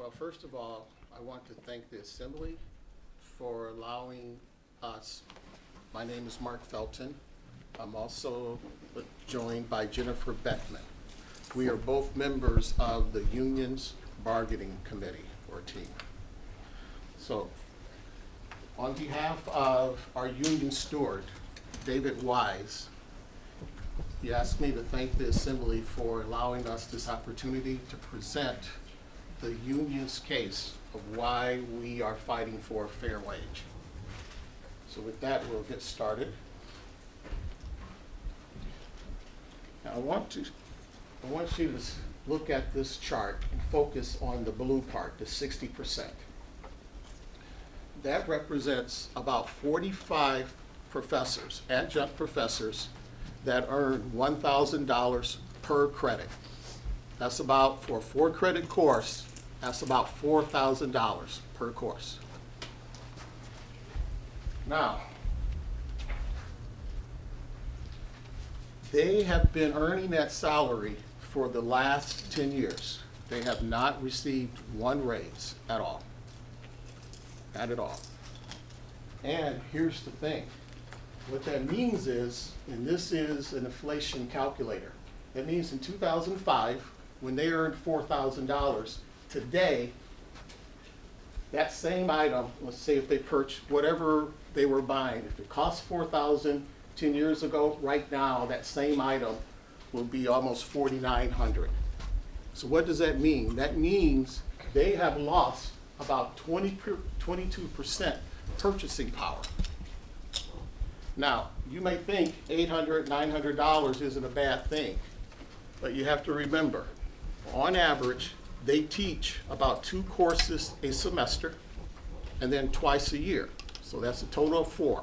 Well, first of all, I want to thank the Assembly for allowing us. My name is Mark Felton. I'm also joined by Jennifer Beckman. We are both members of the union's bargaining committee or team. So, on behalf of our union steward, David Weiss, he asked me to thank the Assembly for allowing us this opportunity to present the union's case of why we are fighting for a fair wage. So with that, we'll get started. Now I want you to look at this chart and focus on the blue part, the 60%. That represents about 45 professors, adjunct professors, that earn $1,000 per credit. That's about, for a 4-credit course, that's about $4,000 per course. Now, they have been earning that salary for the last 10 years. They have not received one raise at all. Not at all. And here's the thing. What that means is, and this is an inflation calculator, that means in 2005, when they earned $4,000, today, that same item, let's say if they purchased whatever they were buying, if it cost $4,000 10 years ago, right now, that same item will be almost $4,900. So what does that mean? That means they have lost about 22% purchasing power. Now, you may think $800, $900 isn't a bad thing, but you have to remember, on average, they teach about 2 courses a semester and then twice a year. So that's a total of 4.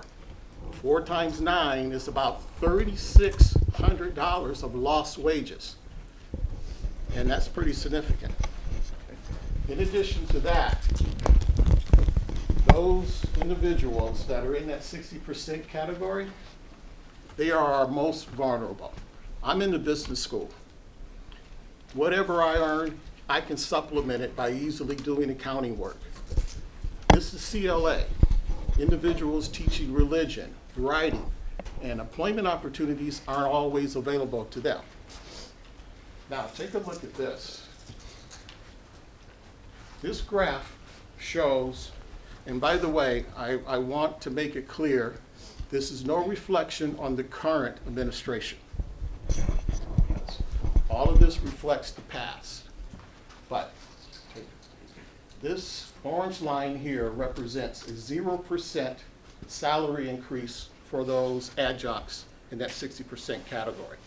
4 times 9 is about $3,600 of lost wages. And that's pretty significant. In addition to that, those individuals that are in that 60% category, they are our most vulnerable. I'm in the business school. Whatever I earn, I can supplement it by easily doing accounting work. This is CLA, individuals teaching religion, writing, and employment opportunities aren't always available to them. Now, take a look at this. This graph shows, and by the way, I want to make it clear, this is no reflection on the current administration. All of this reflects the past. But this orange line here represents a 0% salary increase for those adjuncts in that 60% category.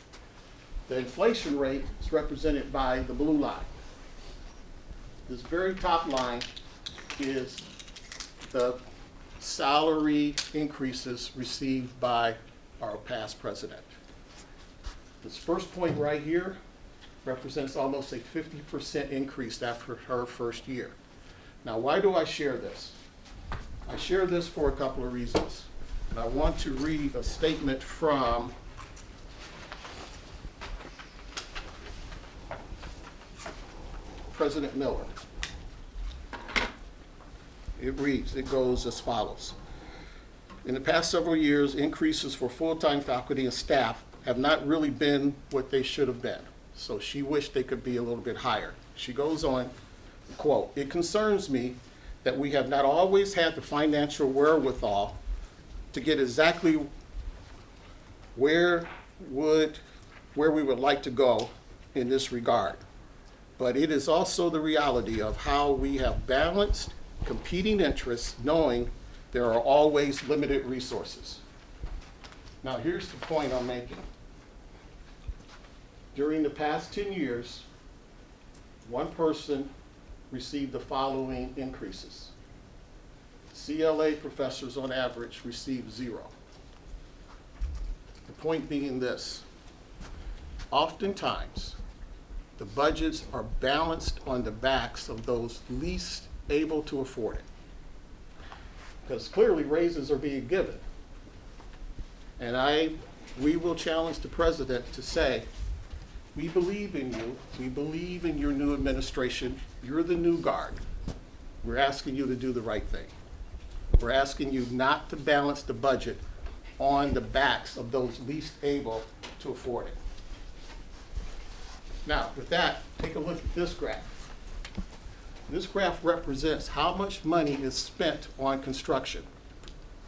The inflation rate is represented by the blue line. This very top line is the salary increases received by our past president. This first point right here represents almost a 50% increase after her first year. Now, why do I share this? I share this for a couple of reasons. And I want to read a statement from President Miller. It reads, it goes as follows. In the past several years, increases for full-time faculty and staff have not really been what they should have been. So she wished they could be a little bit higher. She goes on, quote, "It concerns me that we have not always had the financial wherewithal to get exactly where we would like to go in this regard. But it is also the reality of how we have balanced competing interests, knowing there are always limited resources." Now, here's the point I'm making. During the past 10 years, one person received the following increases. CLA professors on average received 0. The point being this, oftentimes the budgets are balanced on the backs of those least able to afford it. Because clearly raises are being given. And we will challenge the president to say, we believe in you. We believe in your new administration. You're the new guard. We're asking you to do the right thing. We're asking you not to balance the budget on the backs of those least able to afford it. Now, with that, take a look at this graph. This graph represents how much money is spent on construction,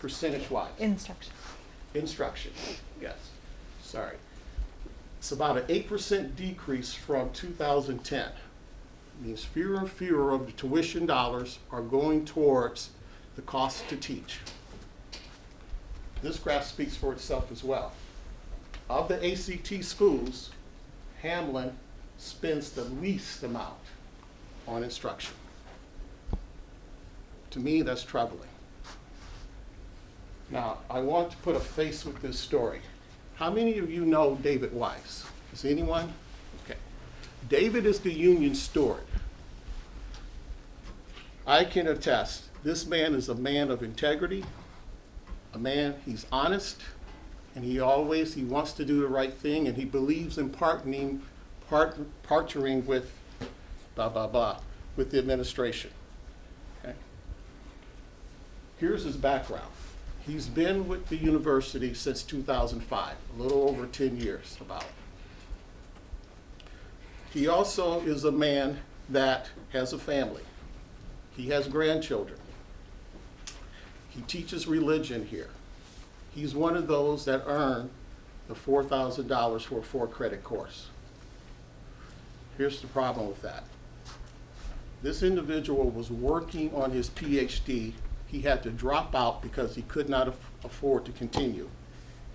percentage-wise. Instruction, yes. Sorry. It's about an 8% decrease from 2010. It means fewer and fewer of the tuition dollars are going towards the cost to teach. This graph speaks for itself as well. Of the ACT schools, Hamline spends the least amount on instruction. To me, that's troubling. Now, I want to put a face with this story. How many of you know David Weiss? Is anyone? Okay. David is the union steward. I can attest, this man is a man of integrity, he's honest, and he wants to do the right thing, and he believes in partnering with with the administration. Okay. Here's his background. He's been with the university since 2005, a little over 10 years about. He also is a man that has a family. He has grandchildren. He teaches religion here. He's one of those that earn the $4,000 for a 4-credit course. Here's the problem with that. This individual was working on his PhD. He had to drop out because he could not afford to continue.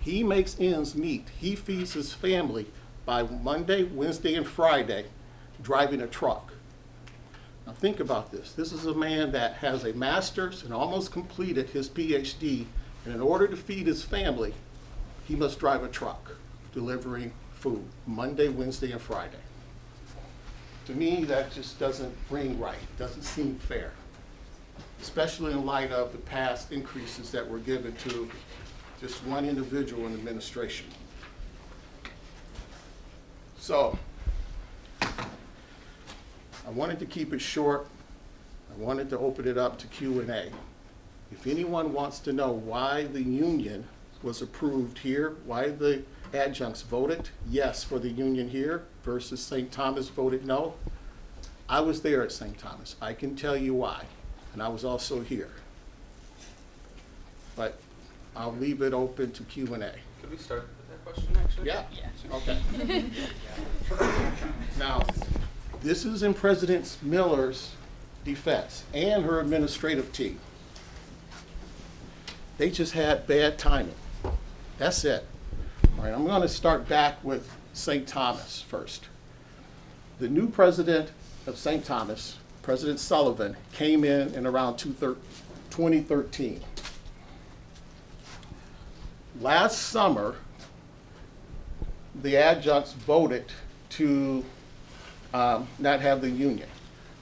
He makes ends meet. He feeds his family by Monday, Wednesday, and Friday driving a truck. Now think about this. This is a man that has a master's and almost completed his PhD, and in order to feed his family, he must drive a truck delivering food Monday, Wednesday, and Friday. To me, that just doesn't ring right, doesn't seem fair, especially in light of the past increases that were given to just one individual in administration. So, I wanted to keep it short. I wanted to open it up to Q&A. If anyone wants to know why the union was approved here, why the adjuncts voted yes for the union here versus St. Thomas voted no, I was there at St. Thomas. I can tell you why, and I was also here. But I'll leave it open to Q&A. Could we start with that question, actually? Yeah. Okay. Now, this is in President Miller's defense and her administrative team. They just had bad timing. That's it. All right, I'm going to start back with St. Thomas first. The new president of St. Thomas, President Sullivan, came in around 2013. Last summer, the adjuncts voted to not have the union.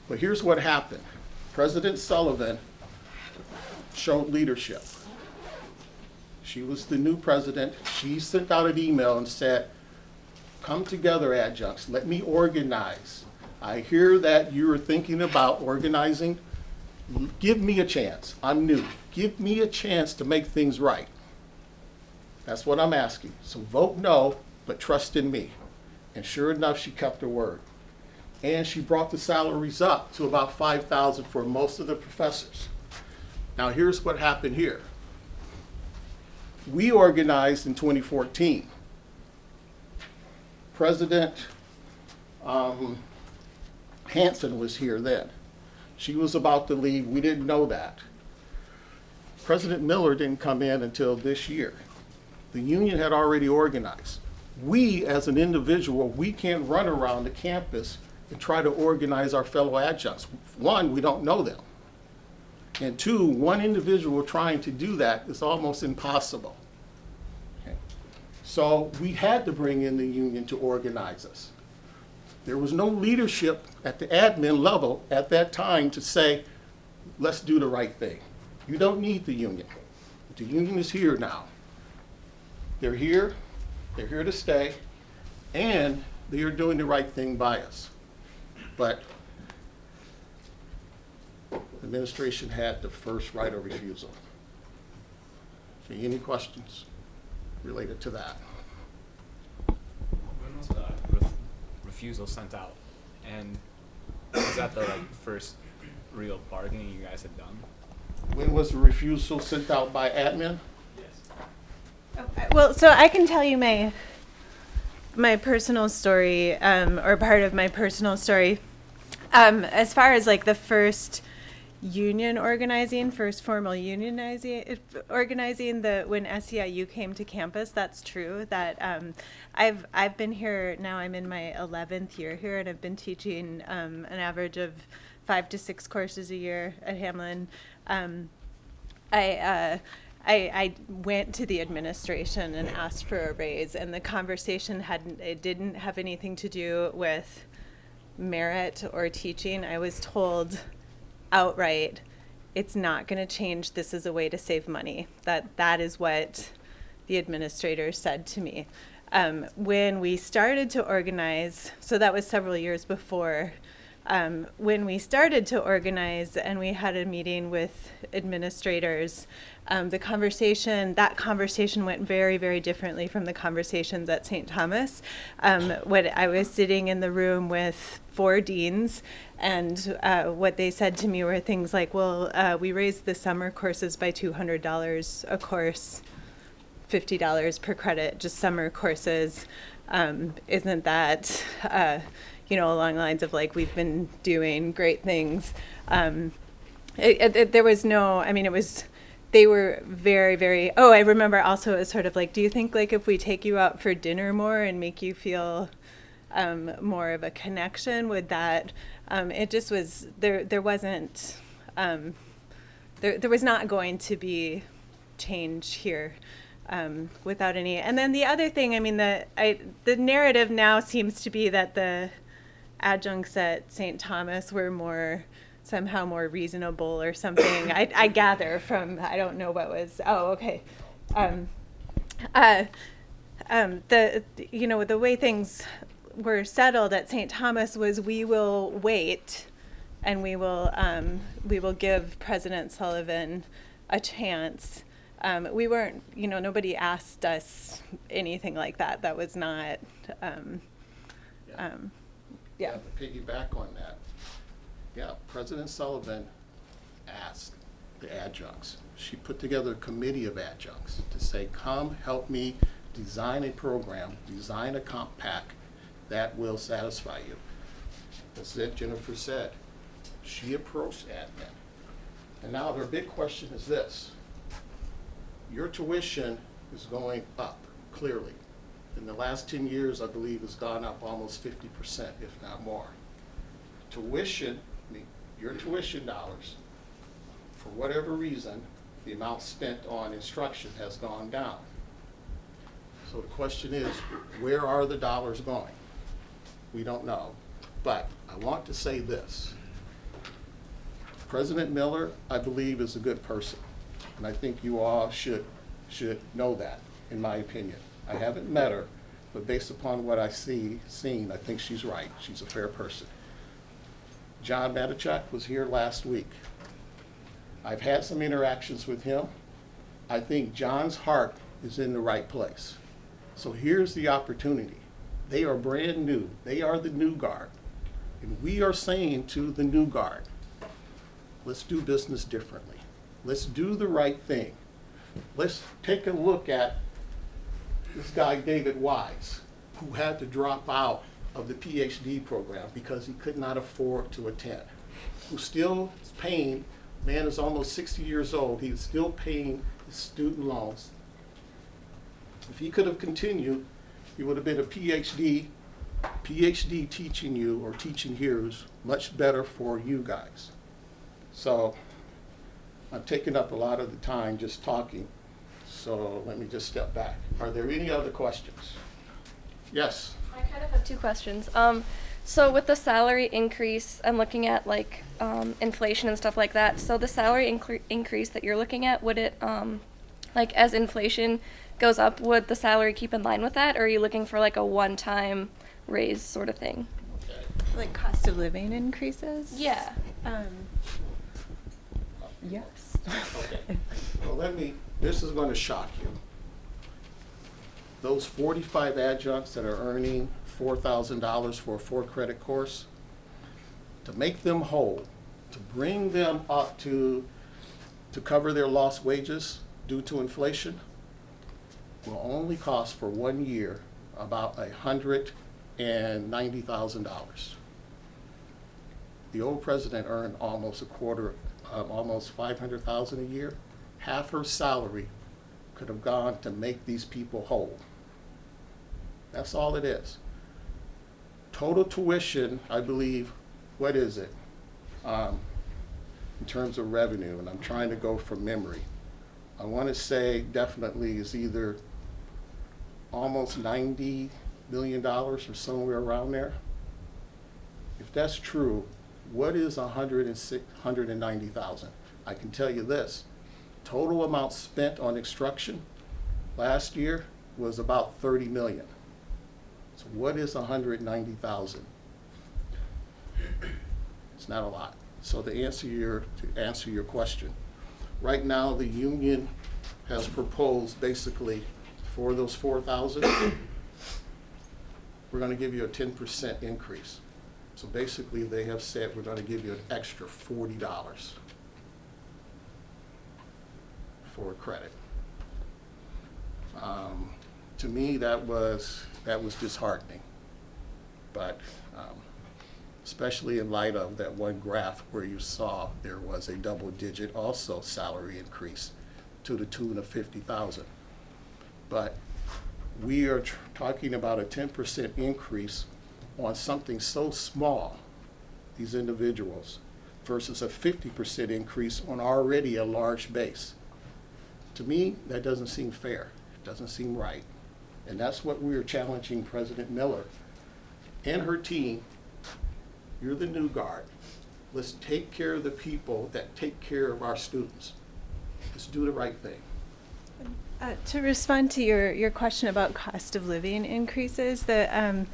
But here's what happened. President Sullivan showed leadership. She was the new president. She sent out an email and said, come together, adjuncts, let me organize. I hear that you're thinking about organizing. Give me a chance. I'm new. Give me a chance to make things right. That's what I'm asking. So vote no, but trust in me. And sure enough, she kept her word. And she brought the salaries up to about $5,000 for most of the professors. Now here's what happened here. We organized in 2014. President Hanson was here then. She was about to leave. We didn't know that. President Miller didn't come in until this year. The union had already organized. We, as an individual, we can't run around the campus and try to organize our fellow adjuncts. One, we don't know them. And two, one individual trying to do that is almost impossible. Okay. So we had to bring in the union to organize us. There was no leadership at the admin level at that time to say, let's do the right thing. You don't need the union. The union is here now. They're here to stay, and they are doing the right thing by us. But the administration had the first right of refusal. Okay, any questions related to that? When was the refusal sent out? And was that the first real bargaining you guys had done? When was the refusal sent out by admin? Okay, well, so I can tell you my personal story, or part of my personal story. As far as like the first union organizing, first formal unionizing, organizing, when SEIU came to campus, that's true. That I've been here now. I'm in my 11th year here, and I've been teaching an average of 5 to 6 courses a year at Hamline. I went to the administration and asked for a raise, and the conversation didn't have anything to do with merit or teaching. I was told outright, it's not going to change. This is a way to save money. That is what the administrator said to me. When we started to organize, so that was several years before, when we started to organize and we had a meeting with administrators, that conversation went very, very differently from the conversations at St. Thomas. When I was sitting in the room with 4 deans, and what they said to me were things like, well, we raised the summer courses by $200 a course, $50 per credit, just summer courses. Isn't that, along the lines of like, we've been doing great things. There was no, they were very, very, I remember also it was sort of like, do you think like if we take you out for dinner more and make you feel more of a connection, would that, it just was, there wasn't, there was not going to be change here without any. And then the other thing, the narrative now seems to be that the adjuncts at St. Thomas were somehow more reasonable or something. I gather from, I don't know what was, okay. The way things were settled at St. Thomas was we will wait and we will give President Sullivan a chance. We weren't, nobody asked us anything like that. That was not, To piggyback on that. Yeah, President Sullivan asked the adjuncts. She put together a committee of adjuncts to say, come help me design a program, design a comp pack that will satisfy you. As Jennifer said, she approached admin. And now their big question is this. Your tuition is going up, clearly. In the last 10 years, I believe, it's gone up almost 50%, if not more. Your tuition dollars, for whatever reason, the amount spent on instruction has gone down. So the question is, where are the dollars going? We don't know. But I want to say this. President Miller, I believe, is a good person. And I think you all should know that, in my opinion. I haven't met her, but based upon what I've seen, I think she's right. She's a fair person. John Matichak was here last week. I've had some interactions with him. I think John's heart is in the right place. So here's the opportunity. They are brand new. They are the new guard. And we are saying to the new guard, let's do business differently. Let's do the right thing. Let's take a look at this guy, David Weiss, who had to drop out of the PhD program because he could not afford to attend, who's still paying, man is almost 60 years old, he's still paying his student loans. If he could have continued, he would have been a PhD teaching you or teaching here is much better for you guys. So I've taken up a lot of the time just talking, so let me just step back. Are there any other questions? Yes? I kind of have 2 questions. So with the salary increase, I'm looking at inflation and stuff like that. So the salary increase that you're looking at, would it like as inflation goes up, would the salary keep in line with that, or are you looking for like a one-time raise sort of thing? Like cost of living increases? Yeah. Yes. Well, this is going to shock you. Those 45 adjuncts that are earning $4,000 for a 4-credit course, to make them whole, to bring them up to cover their lost wages due to inflation, will only cost for 1 year about $190,000. The old president earned almost almost $500,000 a year. Half her salary could have gone to make these people whole. That's all it is. Total tuition, I believe, what is it? In terms of revenue, and I'm trying to go from memory. I want to say definitely is either almost $90 million or somewhere around there. If that's true, what is $190,000? I can tell you this, total amount spent on instruction last year was about 30 million. So what is 190,000? It's not a lot. So to answer your question, right now the union has proposed basically for those 4,000, we're going to give you a 10% increase. So basically they have said we're going to give you an extra $40 for credit. To me, that was disheartening, but especially in light of that one graph where you saw there was a double-digit also salary increase to the tune of 50,000. But we are talking about a 10% increase on something so small, these individuals, versus a 50% increase on already a large base. To me, that doesn't seem fair. It doesn't seem right. And that's what we are challenging President Miller and her team. You're the new guard. Let's take care of the people that take care of our students. Let's do the right thing. To respond to your question about cost of living increases, I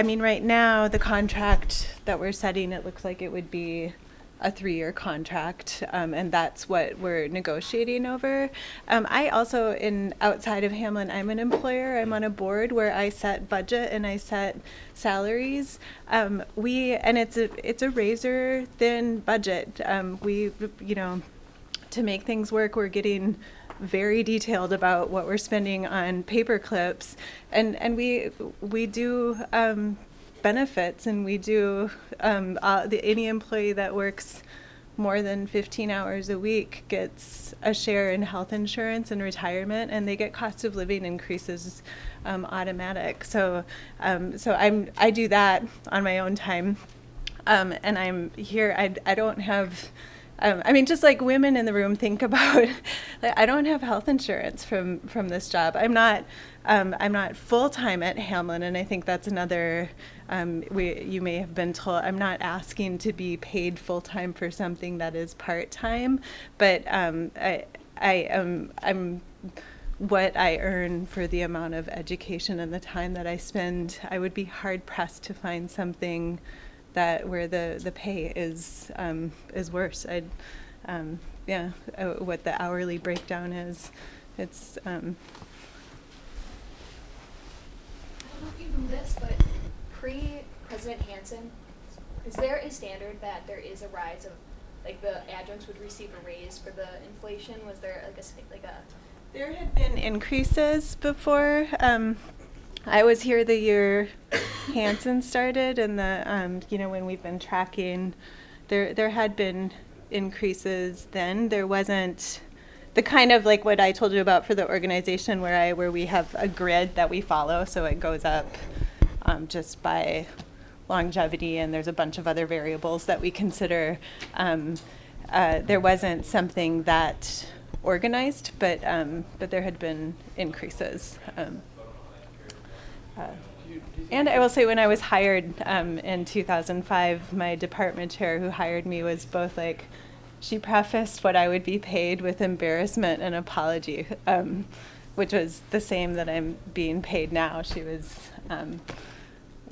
mean, right now, the contract that we're setting, it looks like it would be a 3-year contract, and that's what we're negotiating over. I also, outside of Hamline, I'm an employer. I'm on a board where I set budget and I set salaries. And it's a razor thin budget. To make things work, we're getting very detailed about what we're spending on paper clips, and we do benefits, and we do any employee that works more than 15 hours a week gets a share in health insurance and retirement, and they get cost of living increases automatic. So I do that on my own time, and I'm here. I don't have. I mean, just like women in the room think about, I don't have health insurance from this job. I'm not full-time at Hamline, and I think that's another, you may have been told, I'm not asking to be paid full-time for something that is part-time, but I'm what I earn for the amount of education and the time that I spend. I would be hard-pressed to find something where the pay is worse. What the hourly breakdown is, it's. I don't know if you knew this, but pre-President Hansen, is there a standard that there is a rise of, like, the adjuncts would receive a raise for the inflation? Was there like a? There had been increases before. I was here the year Hansen started, and when we've been tracking, there had been increases then. There wasn't the kind of like what I told you about for the organization where we have a grid that we follow, so it goes up just by longevity, and there's a bunch of other variables that we consider. There wasn't something that organized, but there had been increases. And I will say, when I was hired in 2005, my department chair who hired me was both like, she prefaced what I would be paid with embarrassment and apology, which was the same that I'm being paid now. She was,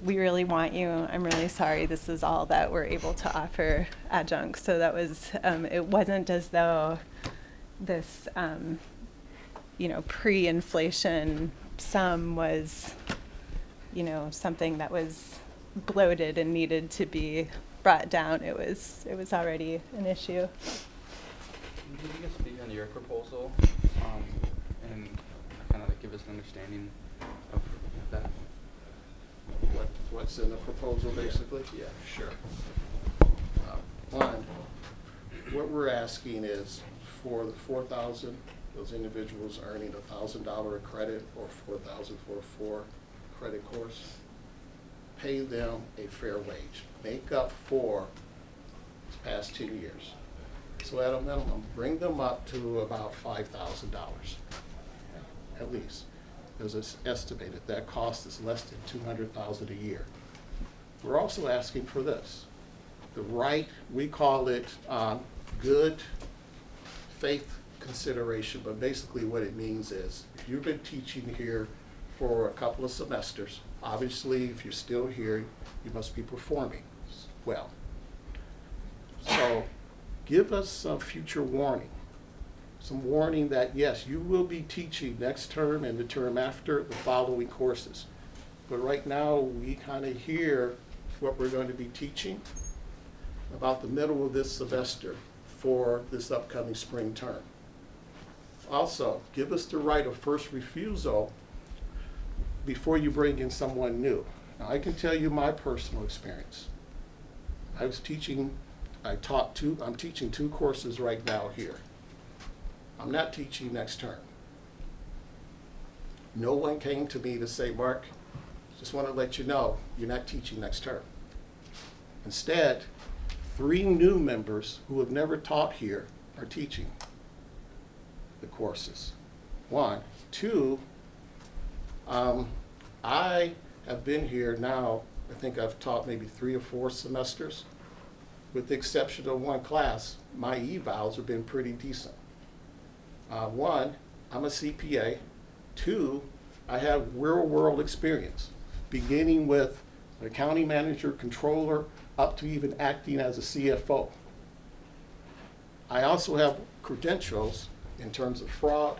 we really want you. I'm really sorry. This is all that we're able to offer adjuncts. So that was, it wasn't as though this, you know, pre-inflation sum was, you know, something that was bloated and needed to be brought down. It was already an issue. Can you guys speak on your proposal and kind of like give us an understanding of that? What's in the proposal, basically? Yeah. Sure. One, what we're asking is for the 4,000, those individuals earning $1,000 a credit or 4,000 for a 4-credit course, pay them a fair wage. Make up for this past 10 years. So at a minimum, bring them up to about $5,000 at least. Because it's estimated that cost is less than $200,000 a year. We're also asking for this. The right, we call it good faith consideration, but basically what it means is if you've been teaching here for a couple of semesters, obviously if you're still here, you must be performing well. So give us some future warning. Some warning that yes, you will be teaching next term and the term after the following courses. But right now we kind of hear what we're going to be teaching about the middle of this semester for this upcoming spring term. Also, give us the right of first refusal before you bring in someone new. Now, I can tell you my personal experience. I'm teaching 2 courses right now here. I'm not teaching next term. No one came to me to say, Mark, just want to let you know you're not teaching next term. Instead, 3 new members who have never taught here are teaching the courses. 1. 2, I have been here now, I think I've taught maybe 3 or 4 semesters. With the exception of 1 class, my evals have been pretty decent. 1, I'm a CPA. 2, I have real world experience, beginning with an accounting manager, controller, up to even acting as a CFO. I also have credentials in terms of fraud,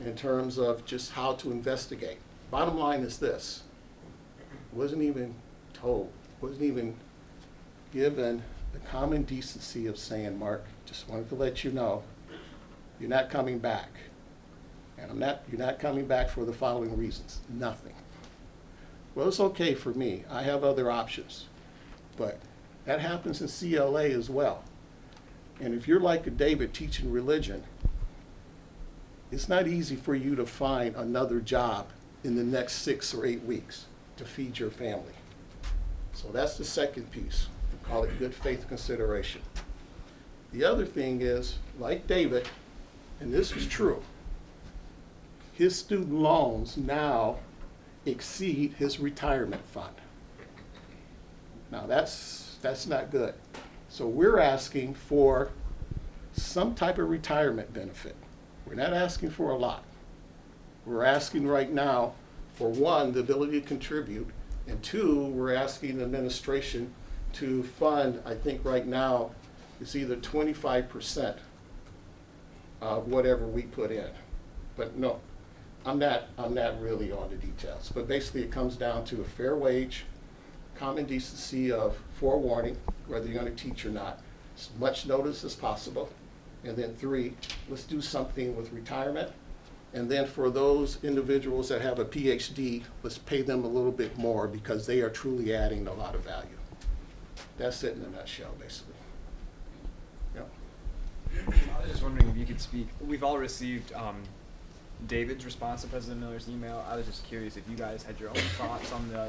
in terms of just how to investigate. Bottom line is this, wasn't even told, wasn't even given the common decency of saying, Mark, just wanted to let you know, you're not coming back. And you're not coming back for the following reasons, nothing. Well, it's okay for me, I have other options. But that happens in CLA as well. And if you're like a David teaching religion, it's not easy for you to find another job in the next 6 or 8 weeks to feed your family. So that's the second piece. We call it good faith consideration. The other thing is, like David, and this is true, his student loans now exceed his retirement fund. Now that's not good. So we're asking for some type of retirement benefit. We're not asking for a lot. We're asking right now for 1, the ability to contribute, and 2, we're asking the administration to fund, I think right now, it's either 25% of whatever we put in. But no, I'm not really on the details. But basically it comes down to a fair wage, common decency of forewarning, whether you're going to teach or not, as much notice as possible. And then 3, let's do something with retirement. And then for those individuals that have a PhD, let's pay them a little bit more because they are truly adding a lot of value. That's it in a nutshell, basically. Yep. I was just wondering if you could speak. We've all received David's response to President Miller's email. I was just curious if you guys had your own thoughts on the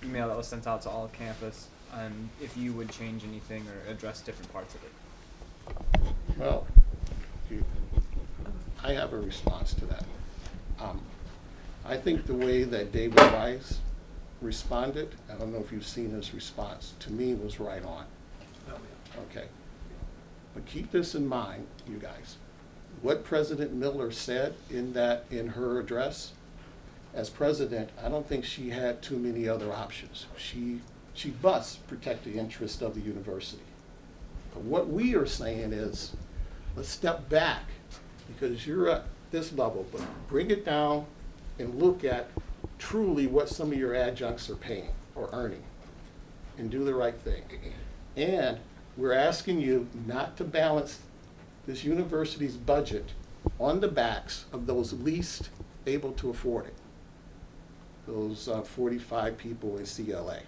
email that was sent out to all of campus, and if you would change anything or address different parts of it. Well, I have a response to that. I think the way that David Weiss responded, I don't know if you've seen his response, to me was right on. Okay. But keep this in mind, you guys. What President Miller said in her address, as president, I don't think she had too many other options. She must protect the interest of the university. But what we are saying is, let's step back, because you're at this level, but bring it down and look at truly what some of your adjuncts are paying or earning, and do the right thing. And we're asking you not to balance this university's budget on the backs of those least able to afford it. Those 45 people in CLA.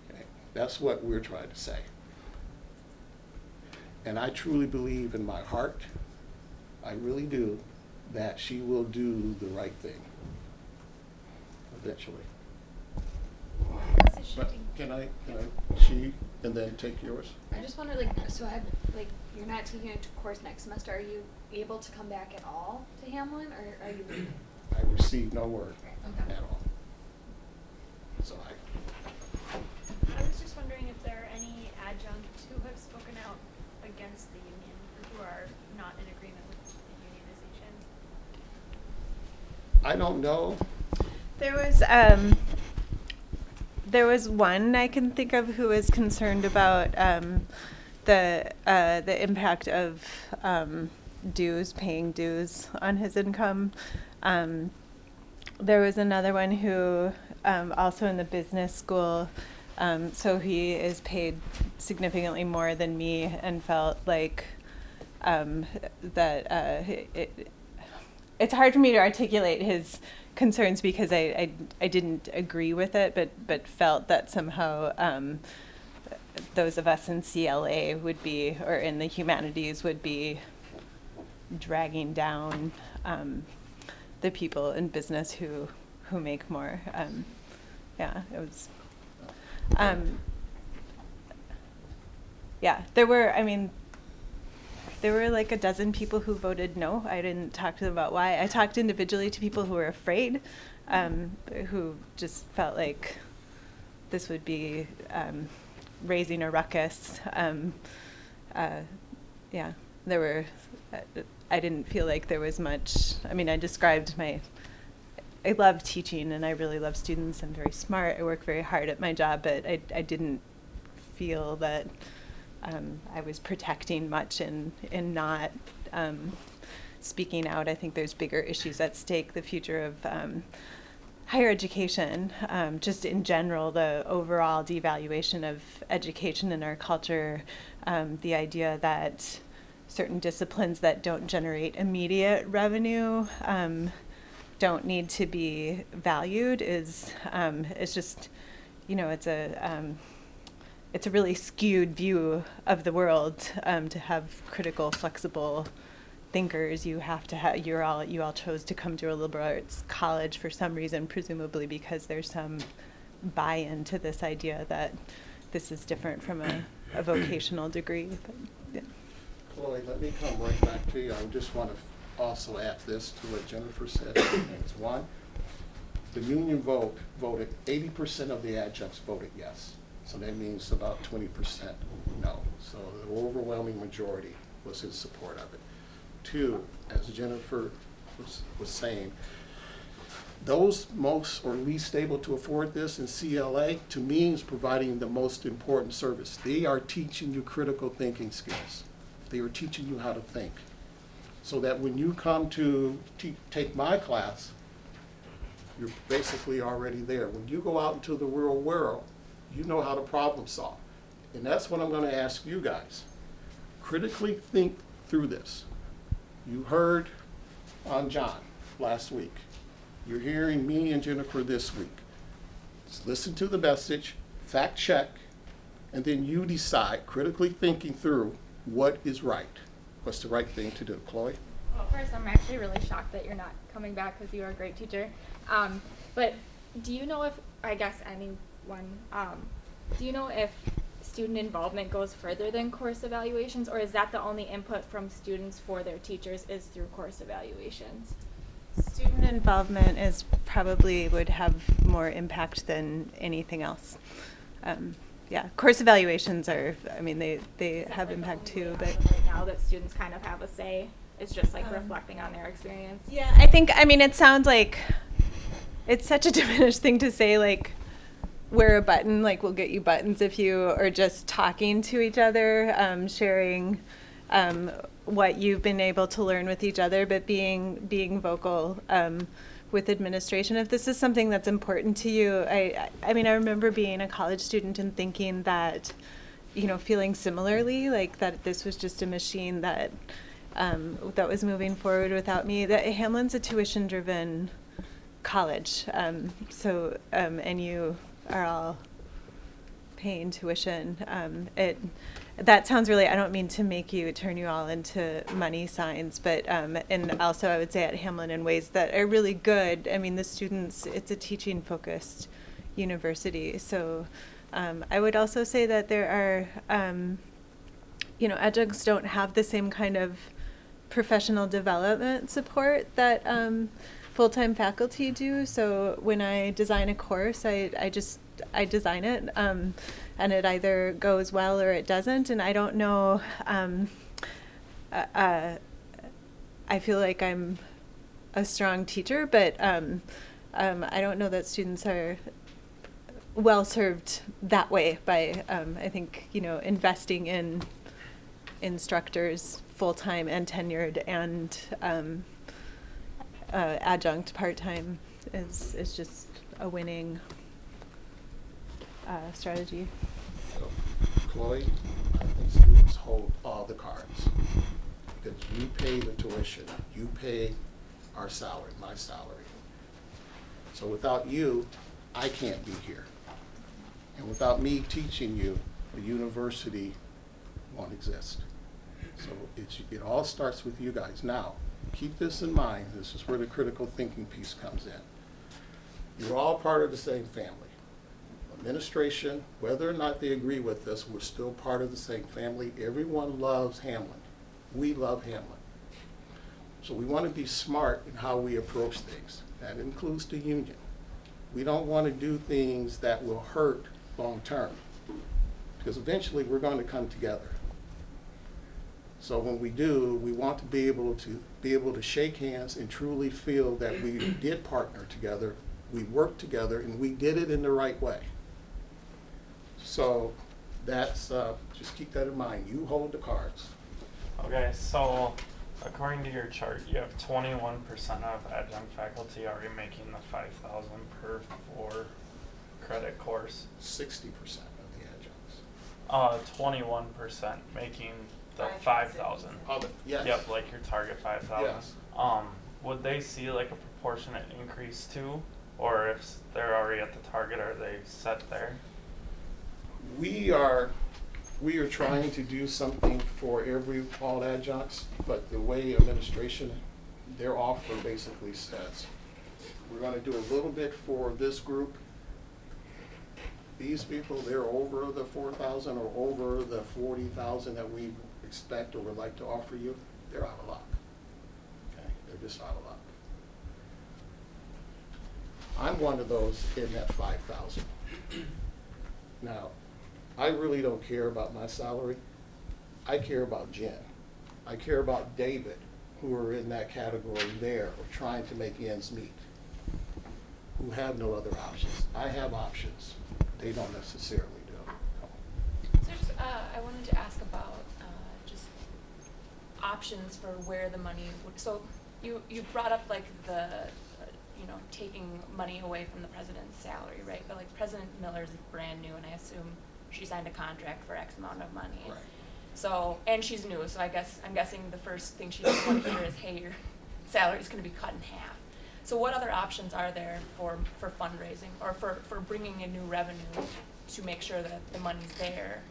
Okay? That's what we're trying to say. And I truly believe in my heart, I really do, that she will do the right thing eventually. But can I, and then take yours? I just wonder, so you're not taking a course next semester. Are you able to come back at all to Hamline, or are you leaving? I received no word Okay. at all. So I was just wondering if there are any adjuncts who have spoken out against the union or who are not in agreement with the unionization. I don't know. There was one I can think of who was concerned about the impact of paying dues on his income. There was another one who also in the business school, so he is paid significantly more than me, and felt like it's hard for me to articulate his concerns because I didn't agree with it, but felt that somehow those of us in CLA would be, or in the humanities would be, dragging down the people in business who make more. Yeah, it was. Yeah, there were like a dozen people who voted no. I didn't talk to them about why. I talked individually to people who were afraid, who just felt like this would be raising a ruckus. Yeah, there were. I didn't feel like there was much. I mean, I described I love teaching and I really love students. I'm very smart. I work very hard at my job, but I didn't feel that I was protecting much in not speaking out. I think there's bigger issues at stake, the future of higher education, just in general, the overall devaluation of education in our culture, the idea that certain disciplines that don't generate immediate revenue don't need to be valued is it's just, it's a really skewed view of the world. To have critical, flexible thinkers, you have to have. You all chose to come to a liberal arts college for some reason, presumably because there's some buy-in to this idea that this is different from a vocational degree. But, yeah. Chloe, let me come right back to you. I just want to also add this to what Jennifer said. It's one, the union voted 80% of the adjuncts voted yes. So that means about 20% no. So the overwhelming majority was in support of it. Two, as Jennifer was saying, those most or least able to afford this in CLA, to me, is providing the most important service. They are teaching you critical thinking skills. They are teaching you how to think. So that when you come to take my class, you're basically already there. When you go out into the real world, you know how to problem solve. And that's what I'm going to ask you guys. Critically think through this. You heard on John last week. You're hearing me and Jennifer this week. Just listen to the message, fact check, and then you decide, critically thinking through what is right. What's the right thing to do? Chloe? Well, first, I'm actually really shocked that you're not coming back because you are a great teacher. But do you know if, I guess anyone, do you know if student involvement goes further than course evaluations, or is that the only input from students for their teachers is through course evaluations? Student involvement would have more impact than anything else. yeah, course evaluations are, I mean, they Is that, have like, the impact only way too, out but. of right now that students kind of have a say? It's just like reflecting on their experience. Yeah, I think, I mean, it sounds like it's such a diminished thing to say, like, wear a button, like, we'll get you buttons if you are just talking to each other, sharing what you've been able to learn with each other, but being vocal with administration. If this is something that's important to you, I mean, I remember being a college student and thinking that, you know, feeling similarly, like that this was just a machine that that was moving forward without me. That Hamline's a tuition-driven college, so and you are all paying tuition. That sounds really, I don't mean to make you turn you all into money signs, but and also I would say at Hamline in ways that are really good. I mean, the students, it's a teaching-focused university, so I would also say that there are, you know, adjuncts don't have the same kind of professional development support that full-time faculty do. So when I design a course, I design it, and it either goes well or it doesn't. And I don't know, I feel like I'm a strong teacher, but I don't know that students are well served that way by, I think, you know, investing in instructors full-time and tenured and adjunct part-time is just a winning strategy. So, Chloe, I think students hold all the cards because you pay the tuition, you pay our salary, my salary. So without you, I can't be here. And without me teaching you, the university won't exist. So it all starts with you guys. Now, keep this in mind. This is where the critical thinking piece comes in. You're all part of the same family. Administration, whether or not they agree with this, we're still part of the same family. Everyone loves Hamline. We love Hamline. So we want to be smart in how we approach things. That includes the union. We don't want to do things that will hurt long term, because eventually we're going to come together. So when we do, we want to be able to shake hands and truly feel that we did partner together, we worked together, and we did it in the right way. So that's, just keep that in mind. You hold the cards. Okay, so according to your chart, you have 21% of adjunct faculty already making the 5,000 per 4 credit course. 60% of the adjuncts. 21% making the 5,000. Yes. Yep, like your target 5,000. Yes. Would they see like a proportionate increase too, or if they're already at the target, are they set there? We are trying to do something for all adjuncts, but the way administration, their offer basically says, we're going to do a little bit for this group. These people, they're over the 4,000 or over the 40,000 that we expect or would like to offer you. They're out of luck. Okay, they're just out of luck. I'm one of those in that 5,000. Now, I really don't care about my salary. I care about Jen. I care about David, who are in that category there, or trying to make ends meet, who have no other options. I have options. They don't necessarily do. So just, I wanted to ask about just options for where the money would, so you brought up like the, you know, taking money away from the president's salary, right? But like President Miller's brand new, and I assume she signed a contract for X amount of money. Right. So, and she's new, so I'm guessing the first thing she doesn't want to hear is, hey, your salary's gonna be cut in half. So what other options are there for fundraising, or for bringing in new revenue to make sure that the money's there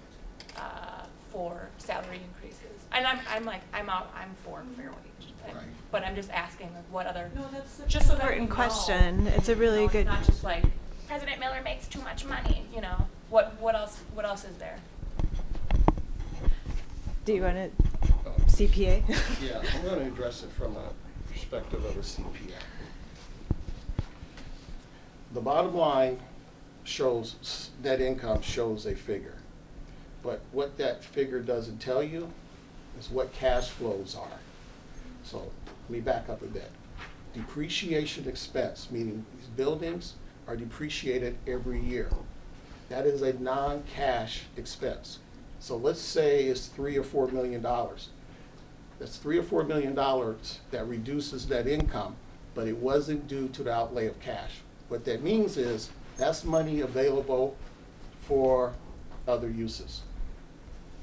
for salary increases? And I'm for fair wage, Right. but I'm just asking, like, what other, No, that's just so an that we important know, question. It's a really you know, good. It's not just like President Miller makes too much money, you know. What else is there? Do you want to CPA? Yeah, I'm going to address it from a perspective of a CPA. The bottom line shows, net income shows a figure. But what that figure doesn't tell you is what cash flows are. So let me back up a bit. Depreciation expense, meaning these buildings are depreciated every year. That is a non-cash expense. So let's say it's $3 or $4 million. That's $3 or $4 million that reduces net income, but it wasn't due to the outlay of cash. What that means is that's money available for other uses.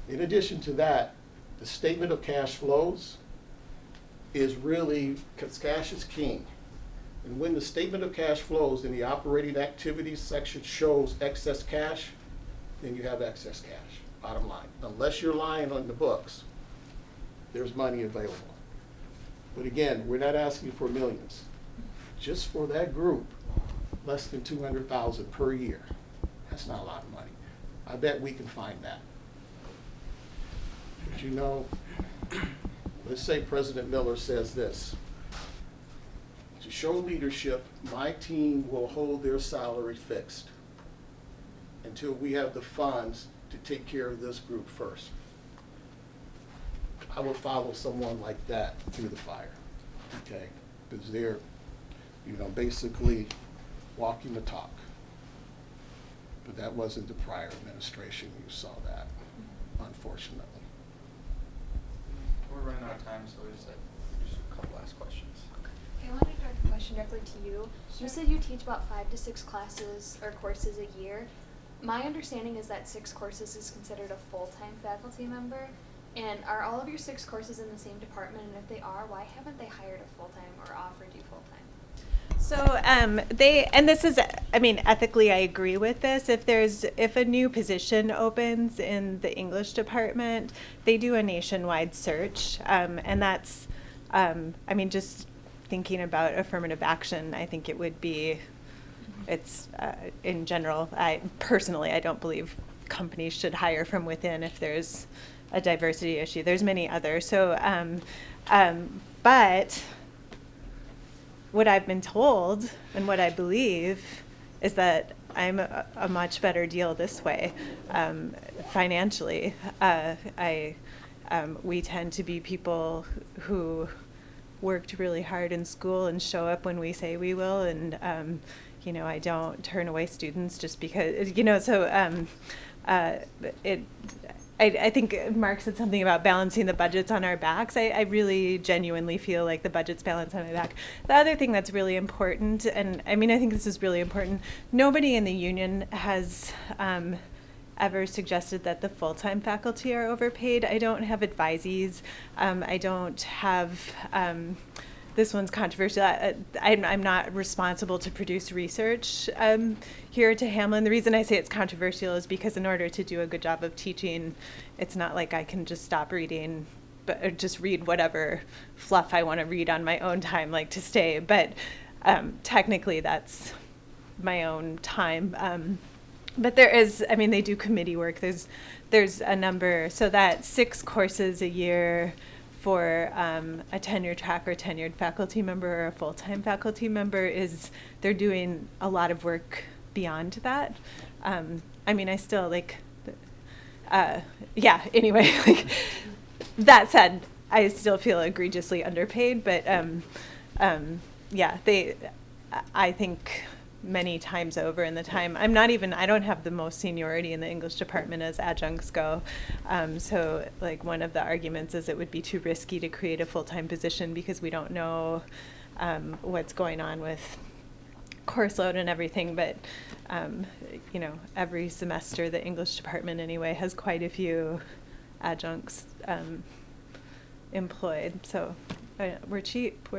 In addition to that, the statement of cash flows is really, because cash is king. And when the statement of cash flows in the operating activities section shows excess cash, then you have excess cash, bottom line. Unless you're lying on the books, there's money available. But again, we're not asking for millions. Just for that group, less than $200,000 per year. That's not a lot of money. I bet we can find that. But you know, let's say President Miller says this: to show leadership, my team will hold their salary fixed until we have the funds to take care of this group first. I will follow someone like that through the fire, okay? Because they're, basically walking the talk. But that wasn't the prior administration. You saw that, unfortunately. We're running out of time, so just a couple last questions. Okay, I want to direct a question directly to you. You said you teach about 5 to 6 classes or courses a year. My understanding is that 6 courses is considered a full-time faculty member. And are all of your 6 courses in the same department? And if they are, why haven't they hired a full-time or offered you full-time? So ethically I agree with this. If a new position opens in the English department, they do a nationwide search. And that's, just thinking about affirmative action, I think it would be, in general, I don't believe companies should hire from within if there's a diversity issue. There's many others. So, but what I've been told and what I believe is that I'm a much better deal this way, financially. We tend to be people who worked really hard in school and show up when we say we will, and I don't turn away students just because, I think Mark said something about balancing the budgets on our backs. I really genuinely feel like the budget's balanced on my back. The other thing that's really important, and I think this is really important, nobody in the union has ever suggested that the full-time faculty are overpaid. I don't have advisees. I don't have, this one's controversial. I'm not responsible to produce research here at Hamline. The reason I say it's controversial is because in order to do a good job of teaching, it's not like I can just stop reading, or just read whatever fluff I want to read on my own time, like to stay. But technically, that's my own time. But there is, they do committee work. There's a number, so that 6 courses a year for a tenure track or tenured faculty member or a full-time faculty member they're doing a lot of work beyond that. I still anyway, that said, I still feel egregiously underpaid, but I think many times over in the time, I don't have the most seniority in the English department as adjuncts go. So one of the arguments is it would be too risky to create a full-time position because we don't know what's going on with course load and everything. But, every semester the English department anyway has quite a few adjuncts employed. So we're cheap.